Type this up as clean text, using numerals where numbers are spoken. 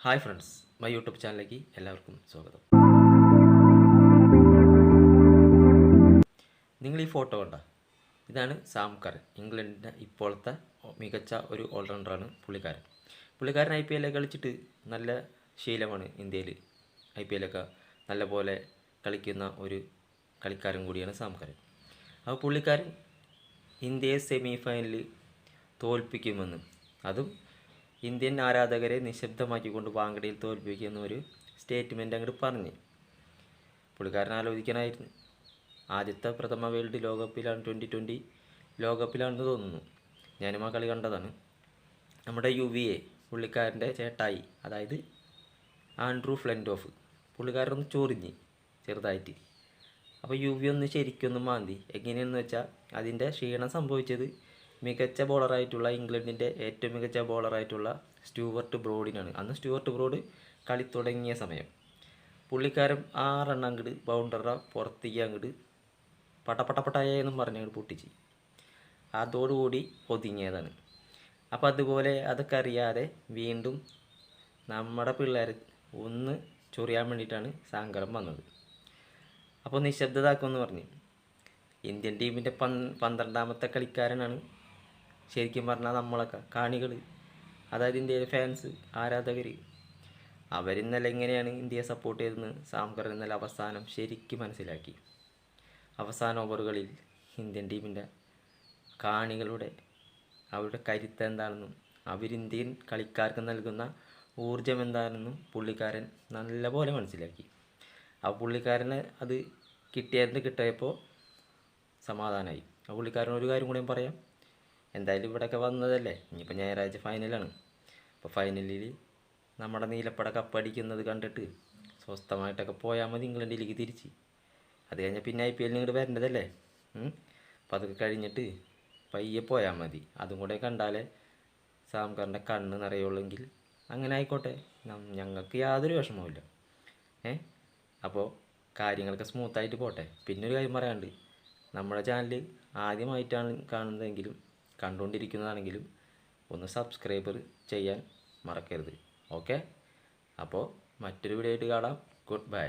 Hi friends, my YouTube ചാനലിലേക്ക് എല്ലാവർക്കും സ്വാഗതം. നിങ്ങൾ ഈ ഫോട്ടോ കണ്ട, ഇതാണ് സാം കറൻ. ഇംഗ്ലണ്ടിൻ്റെ ഇപ്പോഴത്തെ മികച്ച ഒരു ഓൾറൗണ്ടറാണ് പുള്ളിക്കാരൻ IPL കളിച്ചിട്ട് നല്ല ശീലമാണ്. ഇന്ത്യയിൽ IPL നല്ല പോലെ കളിക്കുന്ന ഒരു കളിക്കാരൻ കൂടിയാണ് സാം കറൻ. അപ്പോൾ പുള്ളിക്കാരൻ ഇന്ത്യയെ സെമി ഫൈനലിൽ തോൽപ്പിക്കുമെന്ന്, അതും ഇന്ത്യൻ ആരാധകരെ നിശബ്ദമാക്കിക്കൊണ്ട് വാങ്കഡയിൽ തോൽപ്പിക്കുന്ന ഒരു സ്റ്റേറ്റ്മെൻ്റ് അങ്ങോട്ട് പറഞ്ഞ്. പുള്ളിക്കാരൻ ആലോചിക്കാനായിരുന്നു. ആദ്യത്തെ പ്രഥമ വേൾഡ് ലോകകപ്പിലാണ്, 2020 ലോകകപ്പിലാണെന്ന് തോന്നുന്നു. ഞാനും ആ കളി കണ്ടതാണ്. നമ്മുടെ UVA പുള്ളിക്കാരൻ്റെ ചേട്ടായി, അതായത് ആൻഡ്രൂ ഫ്ലെൻഡോഫ്, പുള്ളിക്കാരനൊന്ന് ചൊറിഞ്ഞ് ചെറുതായിട്ട്. അപ്പോൾ UVA ഒന്ന് ശരിക്കൊന്ന് മാന്തി. എങ്ങനെയെന്ന് വെച്ചാൽ അതിൻ്റെ ക്ഷീണം സംഭവിച്ചത് മികച്ച ബോളറായിട്ടുള്ള, ഇംഗ്ലണ്ടിൻ്റെ ഏറ്റവും മികച്ച ബോളറായിട്ടുള്ള സ്റ്റുവർട്ട് ബ്രോഡിനാണ്. അന്ന് സ്റ്റുവർട്ട് ബ്രോഡ് കളി തുടങ്ങിയ സമയം പുള്ളിക്കാരൻ 6 റണ്ണം അങ്ങോട്ട് ബൗണ്ടറ പുറത്തേക്ക് അങ്ങോട്ട് പട്ടയെന്നും പറഞ്ഞ് അങ്ങോട്ട് പൊട്ടിച്ച്. അതോടുകൂടി ഒതുങ്ങിയതാണ്. അപ്പോൾ അതുപോലെ അതൊക്കെ അറിയാതെ വീണ്ടും നമ്മുടെ പിള്ളേരെ ഒന്ന് ചൊറിയാൻ വേണ്ടിയിട്ടാണ് സാങ്കരം വന്നത്. അപ്പോൾ നിശബ്ദതാക്കുമെന്ന് പറഞ്ഞ്. ഇന്ത്യൻ ടീമിൻ്റെ 12ാമത്തെ കളിക്കാരനാണ് ശരിക്കും പറഞ്ഞാൽ നമ്മളൊക്കെ കാണികൾ, അതായത് ഇന്ത്യയിലെ ഫാൻസ്, ആരാധകർ. അവരിന്നലെ എങ്ങനെയാണ് ഇന്ത്യയെ സപ്പോർട്ട് ചെയ്തതെന്ന് സാം കറൻ ഇന്നലെ അവസാനം ശരിക്കും മനസ്സിലാക്കി. അവസാന ഓവറുകളിൽ ഇന്ത്യൻ ടീമിൻ്റെ കാണികളുടെ അവരുടെ കരുത്ത് എന്താണെന്നും അവരിന്ത്യൻ കളിക്കാർക്ക് നൽകുന്ന ഊർജം എന്താണെന്നും പുള്ളിക്കാരൻ നല്ലപോലെ മനസ്സിലാക്കി. ആ പുള്ളിക്കാരന് അത് കിട്ടിയപ്പോൾ സമാധാനമായി. ആ പുള്ളിക്കാരൻ ഒരു കാര്യം കൂടെ പറയാം. എന്തായാലും ഇവിടെയൊക്കെ വന്നതല്ലേ, ഇനിയിപ്പോൾ ഞായറാഴ്ച ഫൈനലാണ്. അപ്പോൾ ഫൈനലിൽ നമ്മുടെ നീലപ്പട കപ്പടിക്കുന്നത് കണ്ടിട്ട് സ്വസ്ഥമായിട്ടൊക്കെ പോയാൽ മതി ഇംഗ്ലണ്ടിലേക്ക് തിരിച്ച്. അത് കഴിഞ്ഞാൽ പിന്നെ IPL ഇങ്ങോട്ട് വരേണ്ടതല്ലേ. അപ്പോൾ അതൊക്കെ കഴിഞ്ഞിട്ട് പയ്യെ പോയാൽ മതി. അതും കൂടെ കണ്ടാലേ സാം കറിൻ്റെ കണ്ണ് നിറയുള്ളെങ്കിൽ അങ്ങനെ ആയിക്കോട്ടെ, ഞങ്ങൾക്ക് യാതൊരു വിഷമവുമില്ല. അപ്പോൾ കാര്യങ്ങളൊക്കെ സ്മൂത്തായിട്ട് പോട്ടെ. പിന്നെ ഒരു കാര്യം പറയാനുണ്ട്. നമ്മുടെ ചാനൽ ആദ്യമായിട്ടാണ് കാണുന്നതെങ്കിലും കണ്ടുകൊണ്ടിരിക്കുന്നതാണെങ്കിലും ഒന്ന് സബ്സ്ക്രൈബർ ചെയ്യാൻ മറക്കരുത്. ഓക്കെ, അപ്പോൾ മറ്റൊരു വീഡിയോ ആയിട്ട് കാണാം. Good bye.